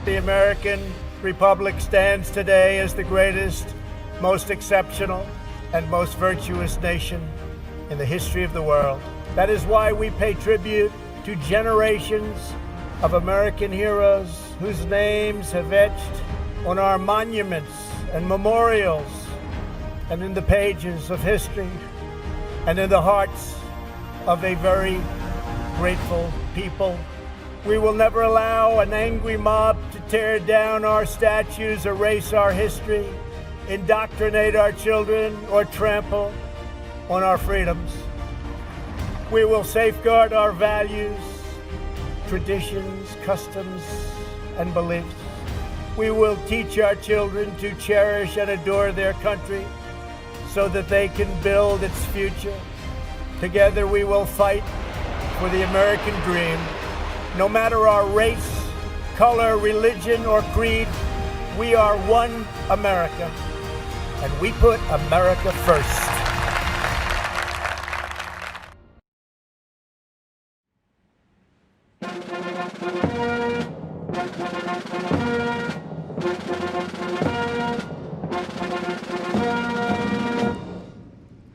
the American Republic stands today as the greatest, most exceptional, and most virtuous nation in the history of the world. That is why we pay tribute to generations of American heroes whose names have etched on our monuments and memorials and in the pages of history and in the hearts of a very grateful people. We will never allow an angry mob to tear down our statues, erase our history, indoctrinate our children, or trample on our freedoms. We will safeguard our values, traditions, customs, and beliefs. We will teach our children to cherish and adore their country so that they can build its future. Together we will fight for the American dream. No matter our race, color, religion, or creed, we are one America, and we put America first.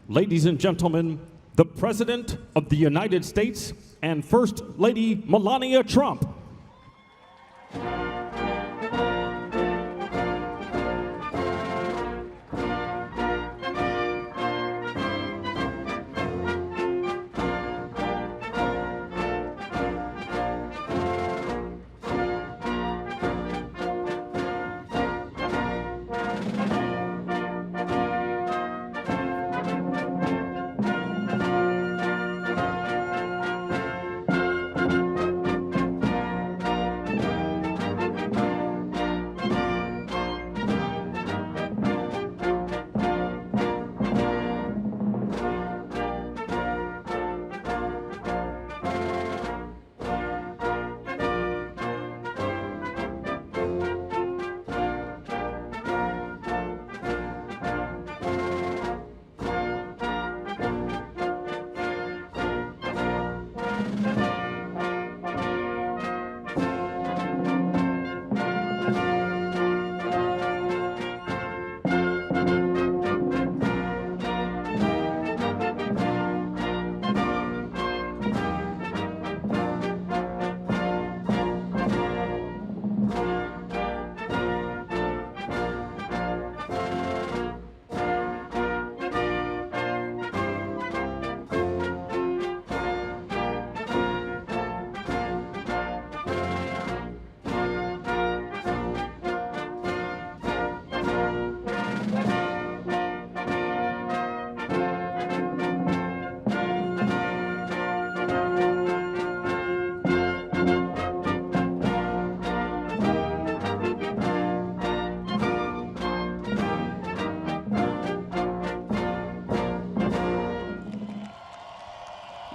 Ladies and gentlemen, the President of the United States and First Lady Melania Trump.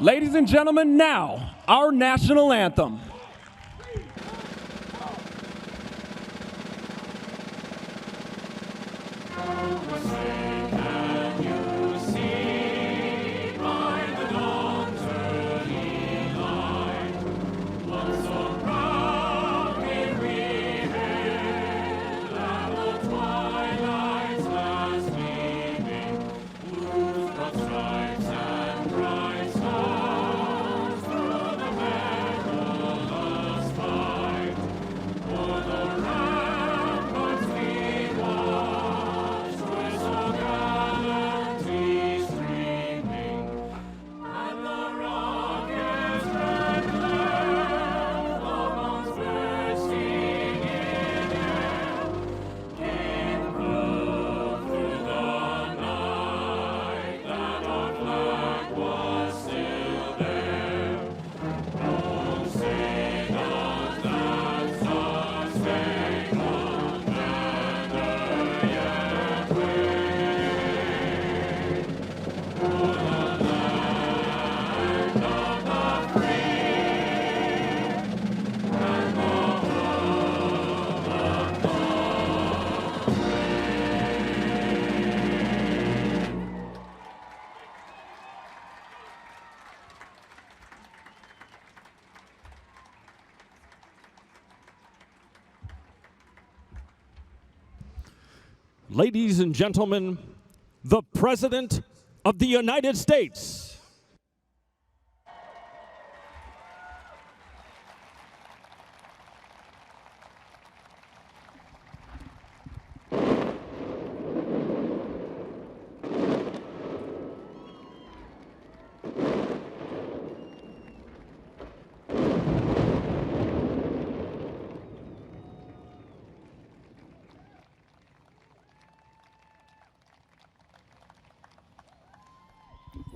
Ladies and gentlemen, now, our national anthem. Ladies and gentlemen, the President of the United States.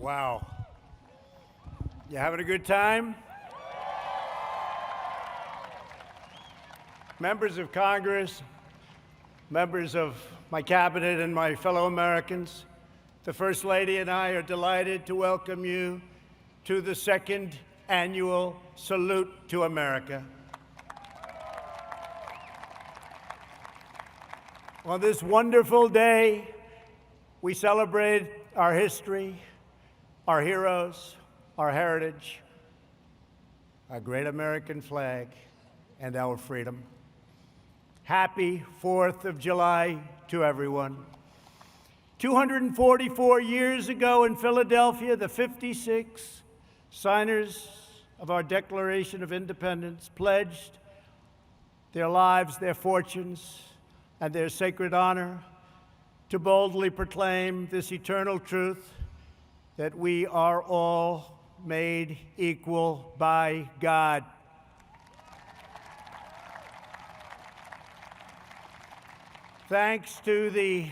Wow. You having a good time? Members of Congress, members of my cabinet, and my fellow Americans, the First Lady and I are delighted to welcome you to the second annual Salute to America. On this wonderful day, we celebrate our history, our heroes, our heritage, our great American flag, and our freedom. Happy 4th of July to everyone. 244 years ago in Philadelphia, the 56 signers of our Declaration of Independence pledged their lives, their fortunes, and their sacred honor to boldly proclaim this eternal truth that we are all made equal by God. Thanks to the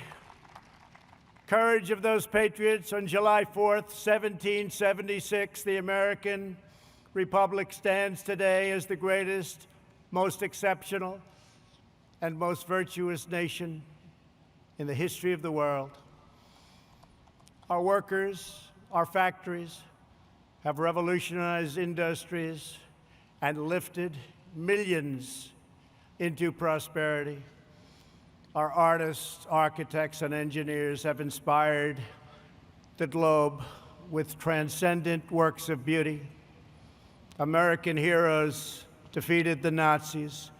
courage of those patriots, on July 4th, 1776, the American Republic stands today as the greatest, most exceptional, and most virtuous nation in the history of the world. Our workers, our factories have revolutionized industries and lifted millions into prosperity. Our artists, architects, and engineers have inspired the globe with transcendent works of beauty. American heroes defeated the Nazis,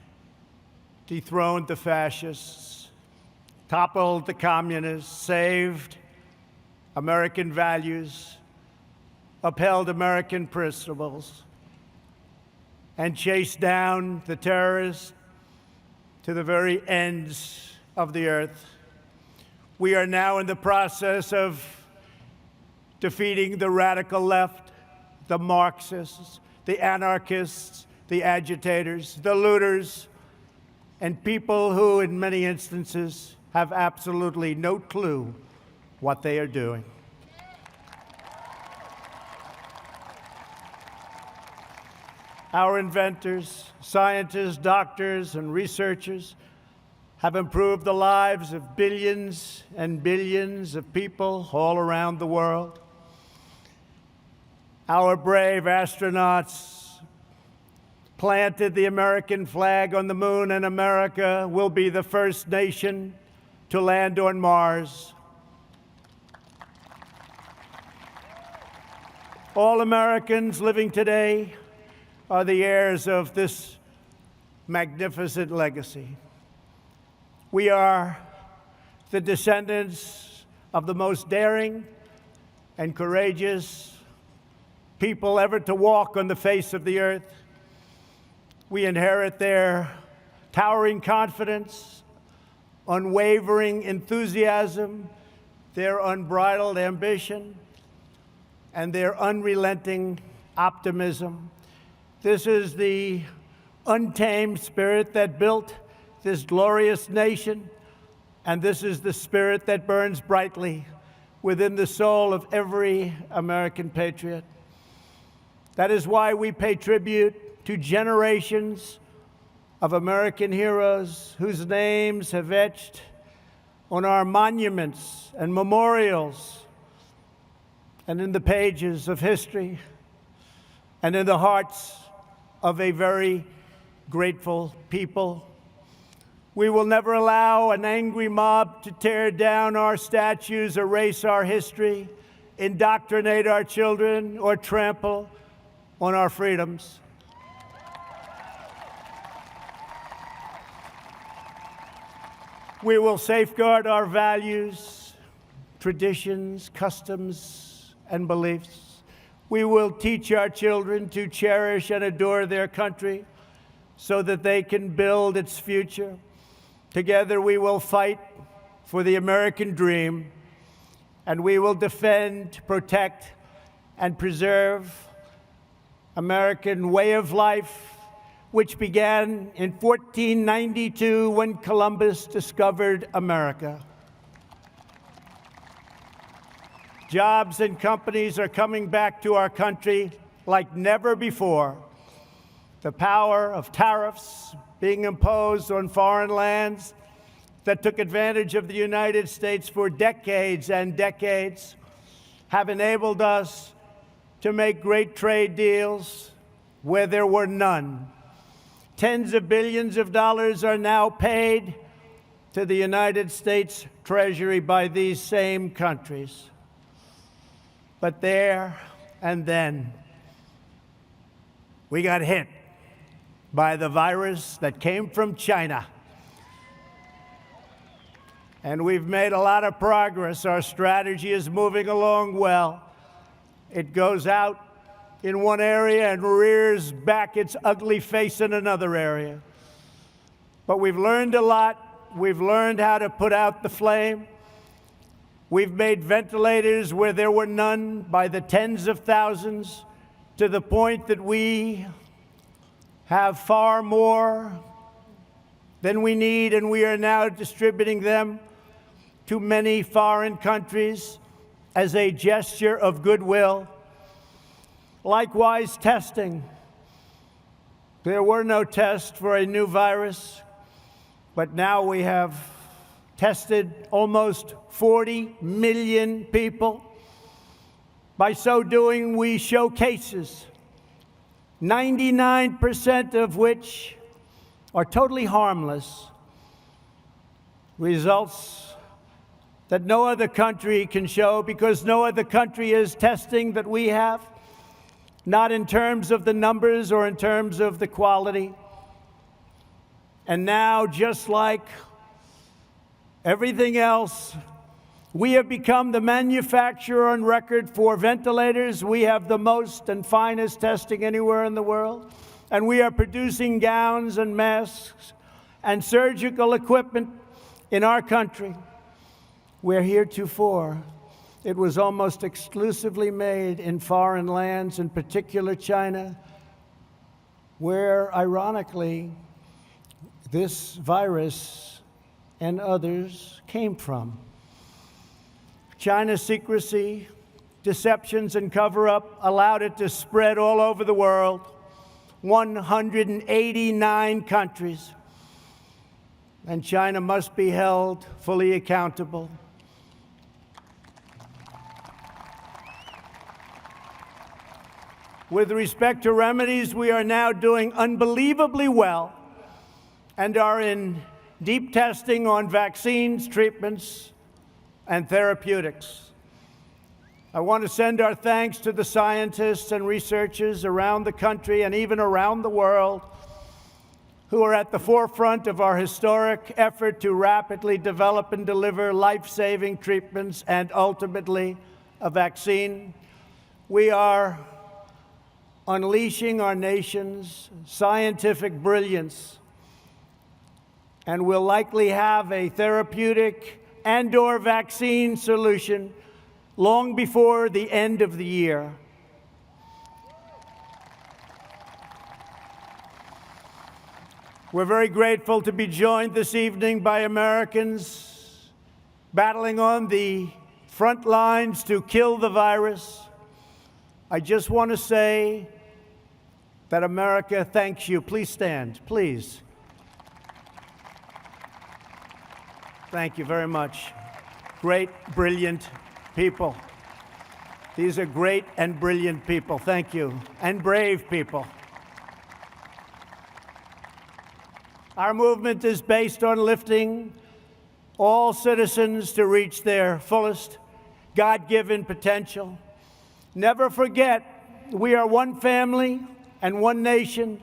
dethroned the fascists, toppled the communists, saved American values, upheld American principles, and chased down the terrorists to the very ends of the earth. We are now in the process of defeating the radical left, the Marxists, the anarchists, the agitators, the looters, and people who, in many instances, have absolutely no clue what they are doing. Our inventors, scientists, doctors, and researchers have improved the lives of billions and billions of people all around the world. Our brave astronauts planted the American flag on the moon, and America will be the first nation to land on Mars. All Americans living today are the heirs of this magnificent legacy. We are the descendants of the most daring and courageous people ever to walk on the face of the earth. We inherit their towering confidence, unwavering enthusiasm, their unbridled ambition, and their unrelenting optimism. This is the untamed spirit that built this glorious nation, and this is the spirit that burns brightly within the soul of every American patriot. That is why we pay tribute to generations of American heroes whose names have etched on our monuments and memorials and in the pages of history and in the hearts of a very grateful people. We will never allow an angry mob to tear down our statues, erase our history, indoctrinate our children, or trample on our freedoms. We will safeguard our values, traditions, customs, and beliefs. We will teach our children to cherish and adore their country so that they can build its future. Together we will fight for the American dream, and we will defend, protect, and preserve American way of life, which began in 1492 when Columbus discovered America. Jobs and companies are coming back to our country like never before. The power of tariffs being imposed on foreign lands that took advantage of the United States for decades and decades have enabled us to make great trade deals where there were none. Tens of billions of dollars are now paid to the United States Treasury by these same countries. But there and then, we got hit by the virus that came from China. And we've made a lot of progress. Our strategy is moving along well. It goes out in one area and rears back its ugly face in another area. But we've learned a lot. We've learned how to put out the flame. We've made ventilators where there were none by the tens of thousands, to the point that we have far more than we need, and we are now distributing them to many foreign countries as a gesture of goodwill. Likewise, testing. There were no tests for a new virus, but now we have tested almost 40 million people. By so doing, we show cases, 99% of which are totally harmless. Results that no other country can show, because no other country is testing that we have. Not in terms of the numbers or in terms of the quality. And now, just like everything else, we have become the manufacturer on record for ventilators. We have the most and finest testing anywhere in the world. And we are producing gowns and masks and surgical equipment in our country, where heretofore it was almost exclusively made in foreign lands, in particular China, where, ironically, this virus and others came from. China's secrecy, deceptions, and cover-up allowed it to spread all over the world, 189 countries. And China must be held fully accountable. With respect to remedies, we are now doing unbelievably well and are in deep testing on vaccines, treatments, and therapeutics. I want to send our thanks to the scientists and researchers around the country and even around the world who are at the forefront of our historic effort to rapidly develop and deliver life-saving treatments and ultimately a vaccine. We are unleashing our nation's scientific brilliance, and will likely have a therapeutic and/or vaccine solution long before the end of the year. We're very grateful to be joined this evening by Americans battling on the front lines to kill the virus. I just want to say that America thanks you. Please stand, please. Thank you very much. Great, brilliant people. These are great and brilliant people. Thank you. And brave people. Our movement is based on lifting all citizens to reach their fullest God-given potential. Never forget, we are one family and one nation,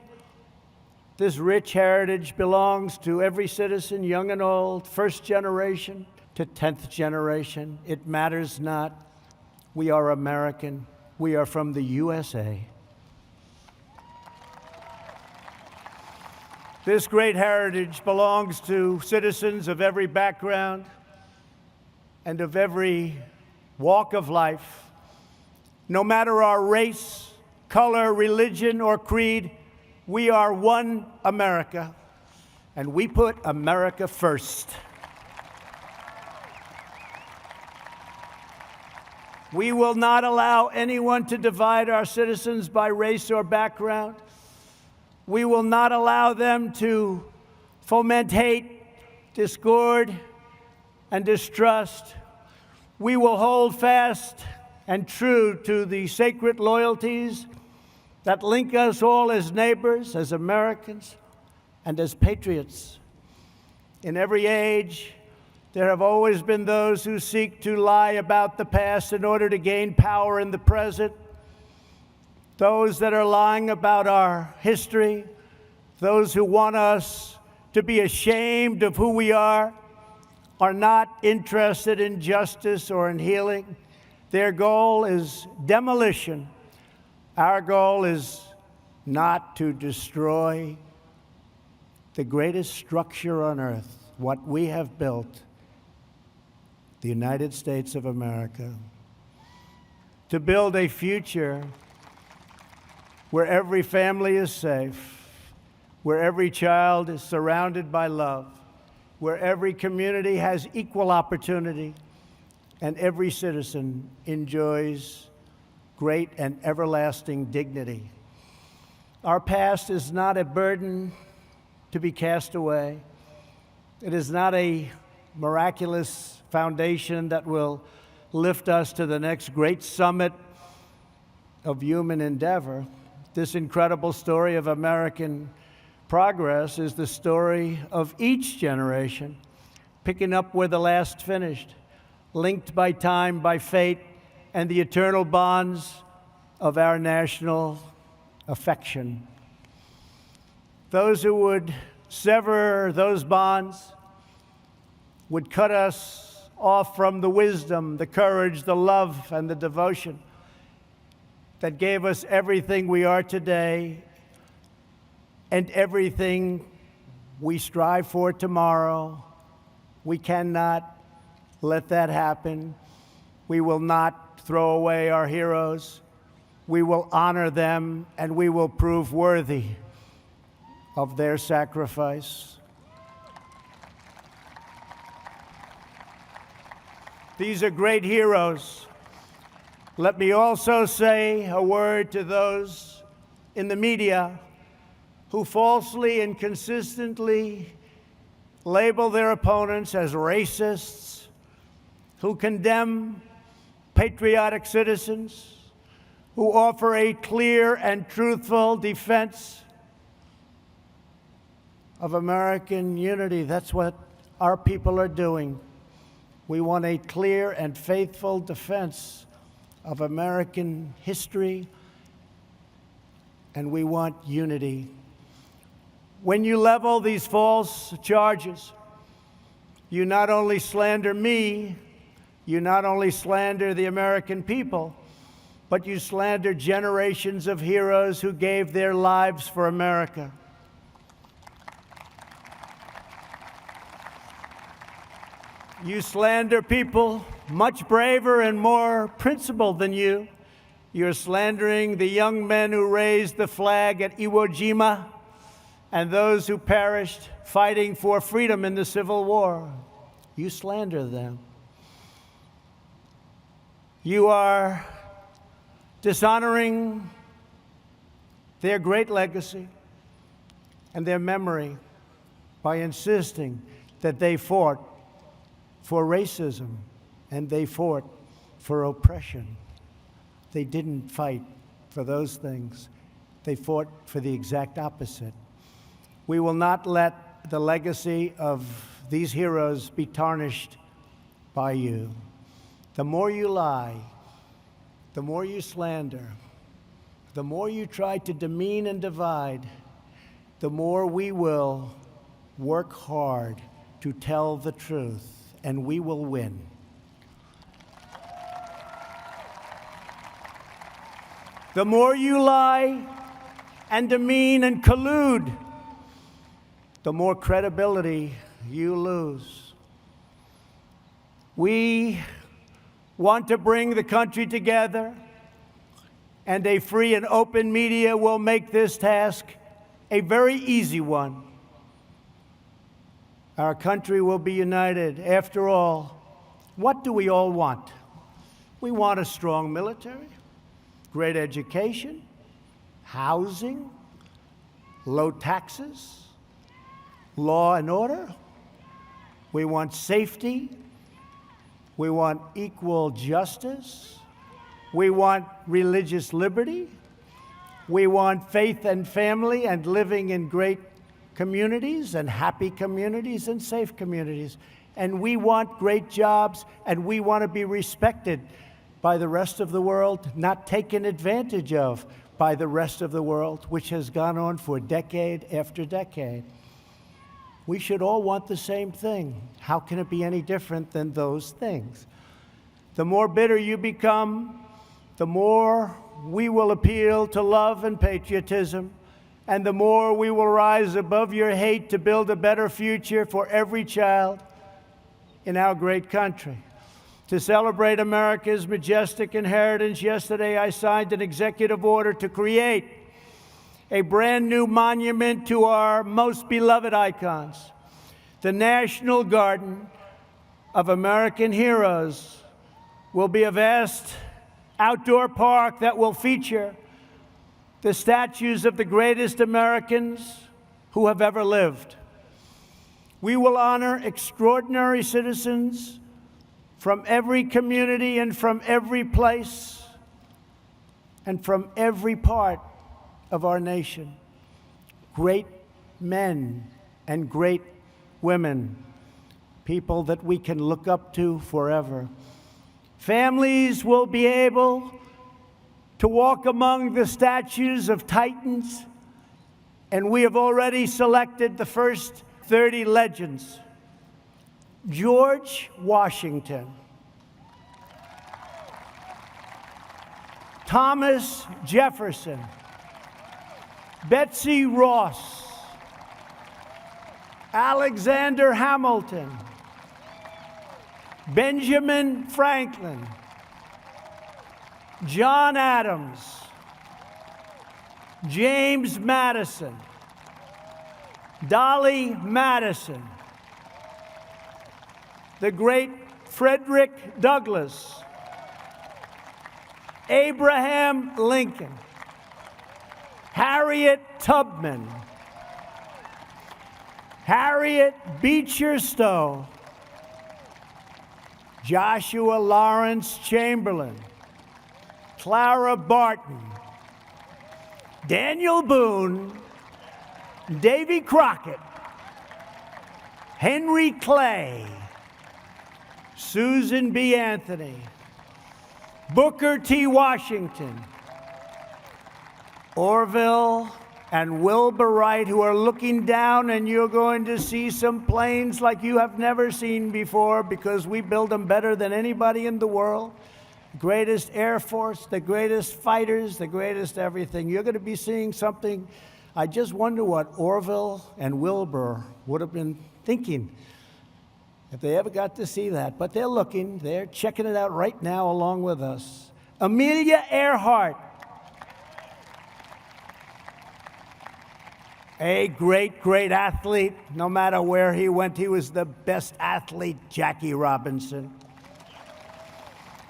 This rich heritage belongs to every citizen, young and old, first generation to 10th generation. It matters not. We are American. We are from the USA. This great heritage belongs to citizens of every background and of every walk of life. No matter our race, color, religion, or creed, we are one America, and we put America first. We will not allow anyone to divide our citizens by race or background. We will not allow them to foment hate, discord, and distrust. We will hold fast and true to the sacred loyalties that link us all as neighbors, as Americans, and as patriots. In every age, there have always been those who seek to lie about the past in order to gain power in the present. Those that are lying about our history, those who want us to be ashamed of who we are not interested in justice or in healing. Their goal is demolition. Our goal is not to destroy the greatest structure on earth, what we have built, the United States of America, to build a future where every family is safe, where every child is surrounded by love, where every community has equal opportunity, and every citizen enjoys great and everlasting dignity. Our past is not a burden to be cast away. It is not a miraculous foundation that will lift us to the next great summit of human endeavor. This incredible story of American progress is the story of each generation, picking up where the last finished, linked by time, by fate, and the eternal bonds of our national affection. Those who would sever those bonds would cut us off from the wisdom, the courage, the love, and the devotion that gave us everything we are today and everything we strive for tomorrow. We cannot let that happen. We will not throw away our heroes. We will honor them, and we will prove worthy of their sacrifice. These are great heroes. Let me also say a word to those in the media who falsely and consistently label their opponents as racists, who condemn patriotic citizens, who offer a clear and truthful defense of American unity. That's what our people are doing. We want a clear and faithful defense of American history, and we want unity. When you level these false charges, you not only slander me, you not only slander the American people, but you slander generations of heroes who gave their lives for America. You slander people much braver and more principled than you. You're slandering the young men who raised the flag at Iwo Jima and those who perished fighting for freedom in the Civil War. You slander them. You are dishonoring their great legacy and their memory by insisting that they fought for racism and they fought for oppression. They didn't fight for those things. They fought for the exact opposite. We will not let the legacy of these heroes be tarnished by you. The more you lie, the more you slander, the more you try to demean and divide, the more we will work hard to tell the truth, and we will win. The more you lie and demean and collude, the more credibility you lose. We want to bring the country together, and a free and open media will make this task a very easy one. Our country will be united. After all, what do we all want? We want a strong military, great education, housing, low taxes, law and order. We want safety. We want equal justice. We want religious liberty. We want faith and family and living in great communities and happy communities and safe communities. And we want great jobs, and we want to be respected by the rest of the world, not taken advantage of by the rest of the world, which has gone on for decade after decade. We should all want the same thing. How can it be any different than those things? The more bitter you become, the more we will appeal to love and patriotism, and the more we will rise above your hate to build a better future for every child in our great country. To celebrate America's majestic inheritance, yesterday I signed an executive order to create a brand new monument to our most beloved icons, the National Garden of American Heroes will be a vast outdoor park that will feature the statues of the greatest Americans who have ever lived. We will honor extraordinary citizens from every community and from every place and from every part of our nation. Great men and great women, people that we can look up to forever. Families will be able to walk among the statues of titans, and we have already selected the first 30 legends. George Washington, Thomas Jefferson, Betsy Ross, Alexander Hamilton, Benjamin Franklin, John Adams, James Madison, Dolly Madison, the great Frederick Douglass, Abraham Lincoln, Harriet Tubman, Harriet Beecher Stowe, Joshua Lawrence Chamberlain, Clara Barton, Daniel Boone, Davy Crockett, Henry Clay, Susan B. Anthony, Booker T. Washington, Orville and Wilbur Wright, who are looking down, and you're going to see some planes like you have never seen before because we build them better than anybody in the world. The greatest Air Force, the greatest fighters, the greatest everything. You're going to be seeing something. I just wonder what Orville and Wilbur would have been thinking if they ever got to see that. But they're looking. They're checking it out right now along with us. Amelia Earhart, a great, great athlete. No matter where he went, he was the best athlete. Jackie Robinson.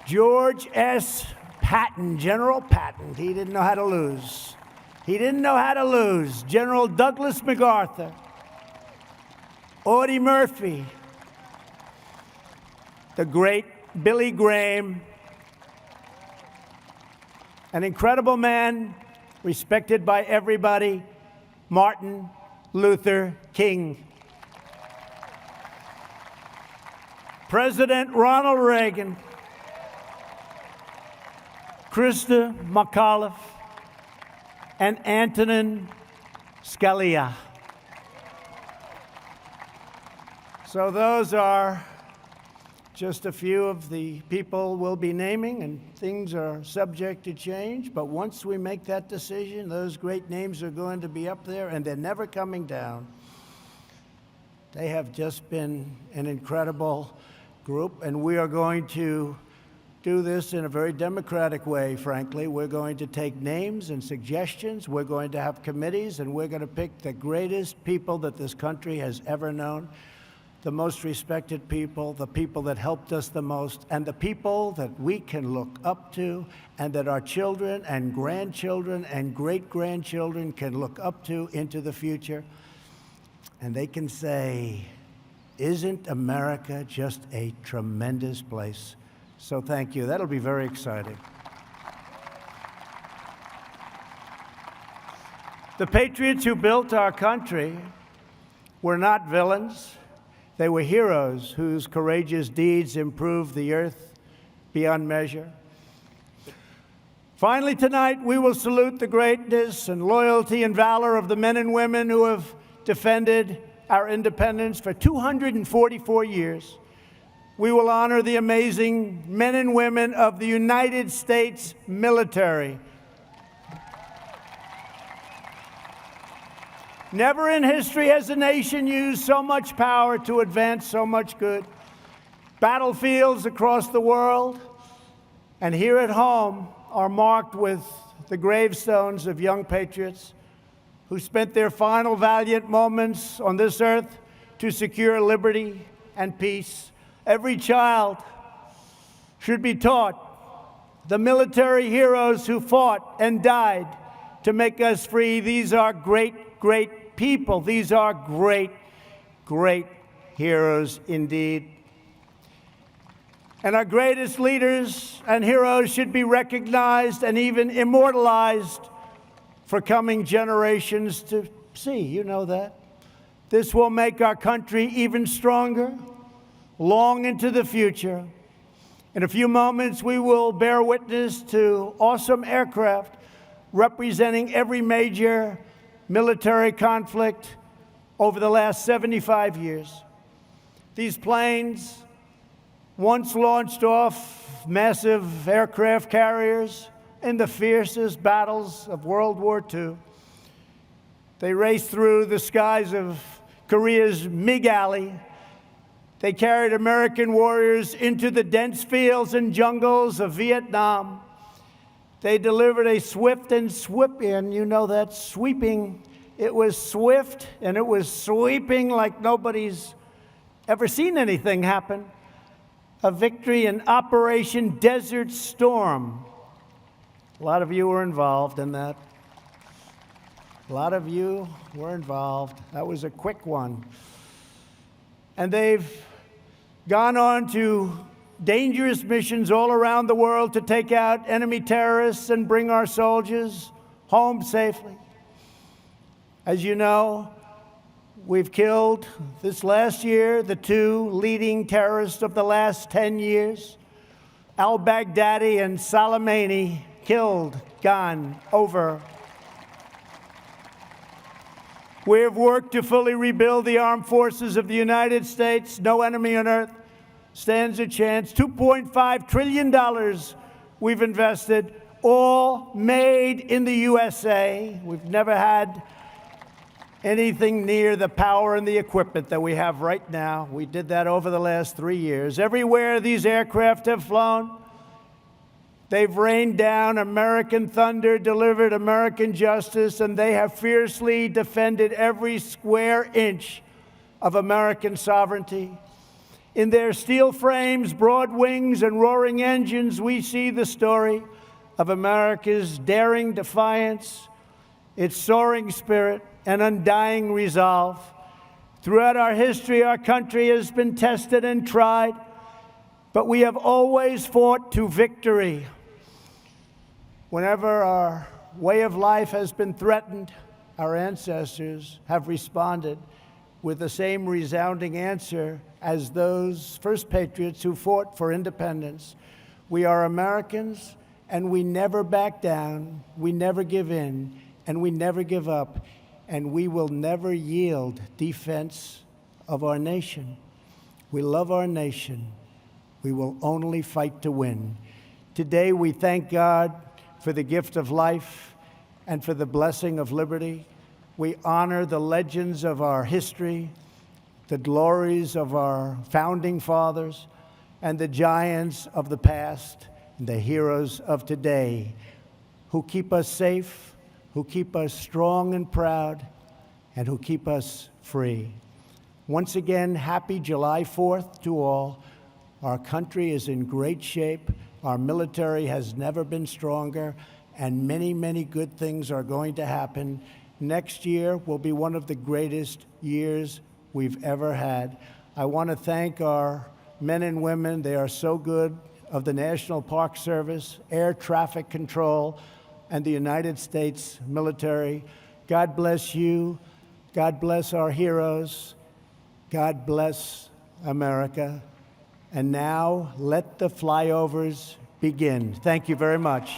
George S. Patton, General Patton. He didn't know how to lose. He didn't know how to lose. General Douglas MacArthur. Audie Murphy. The great Billy Graham. An incredible man, respected by everybody, Martin Luther King. President Ronald Reagan. Christa McAuliffe and Antonin Scalia. So those are just a few of the people we'll be naming, and things are subject to change. But once we make that decision, those great names are going to be up there, and they're never coming down. They have just been an incredible group, and we are going to do this in a very democratic way, frankly. We're going to take names and suggestions. We're going to have committees, and we're going to pick the greatest people that this country has ever known, the most respected people, the people that helped us the most, and the people that we can look up to and that our children and grandchildren and great-grandchildren can look up to into the future. And they can say, isn't America just a tremendous place? So thank you. That'll be very exciting. The patriots who built our country were not villains. They were heroes whose courageous deeds improved the earth beyond measure. Finally, tonight, we will salute the greatness and loyalty and valor of the men and women who have defended our independence for 244 years. We will honor the amazing men and women of the United States military. Never in history has a nation used so much power to advance so much good. Battlefields across the world and here at home are marked with the gravestones of young patriots who spent their final valiant moments on this earth to secure liberty and peace. Every child should be taught the military heroes who fought and died to make us free. These are great, great people. These are great, great heroes indeed. And our greatest leaders and heroes should be recognized and even immortalized for coming generations to see. You know that. This will make our country even stronger, long into the future. In a few moments, we will bear witness to awesome aircraft representing every major military conflict over the last 75 years. These planes once launched off massive aircraft carriers in the fiercest battles of World War II. They raced through the skies of Korea's MiG Alley. They carried American warriors into the dense fields and jungles of Vietnam. They delivered a swift and sweeping, you know that, sweeping. It was swift and it was sweeping like nobody's ever seen anything happen. A victory in Operation Desert Storm. A lot of you were involved in that. A lot of you were involved. That was a quick one. And they've gone on to dangerous missions all around the world to take out enemy terrorists and bring our soldiers home safely. As you know, we've killed this last year the two leading terrorists of the last 10 years, al-Baghdadi and Soleimani, killed, gone, over. We have worked to fully rebuild the armed forces of the United States. No enemy on earth stands a chance. $2.5 trillion we've invested, all made in the USA. We've never had anything near the power and the equipment that we have right now. We did that over the last 3 years. Everywhere these aircraft have flown, they've rained down American thunder, delivered American justice, and they have fiercely defended every square inch of American sovereignty. In their steel frames, broad wings, and roaring engines, we see the story of America's daring defiance, its soaring spirit, and undying resolve. Throughout our history, our country has been tested and tried, but we have always fought to victory. Whenever our way of life has been threatened, our ancestors have responded with the same resounding answer as those first patriots who fought for independence. We are Americans, and we never back down, we never give in, and we never give up. and we will never yield defense of our nation. We love our nation. We will only fight to win. Today, we thank God for the gift of life and for the blessing of liberty. We honor the legends of our history, the glories of our founding fathers, and the giants of the past, and the heroes of today, who keep us safe, who keep us strong and proud, and who keep us free. Once again, happy July 4th to all. Our country is in great shape. Our military has never been stronger, and many, many good things are going to happen. Next year will be one of the greatest years we've ever had. I want to thank our men and women. They are so good, of the National Park Service, Air Traffic Control, and the United States military. God bless you. God bless our heroes. God bless America. And now, let the flyovers begin. Thank you very much.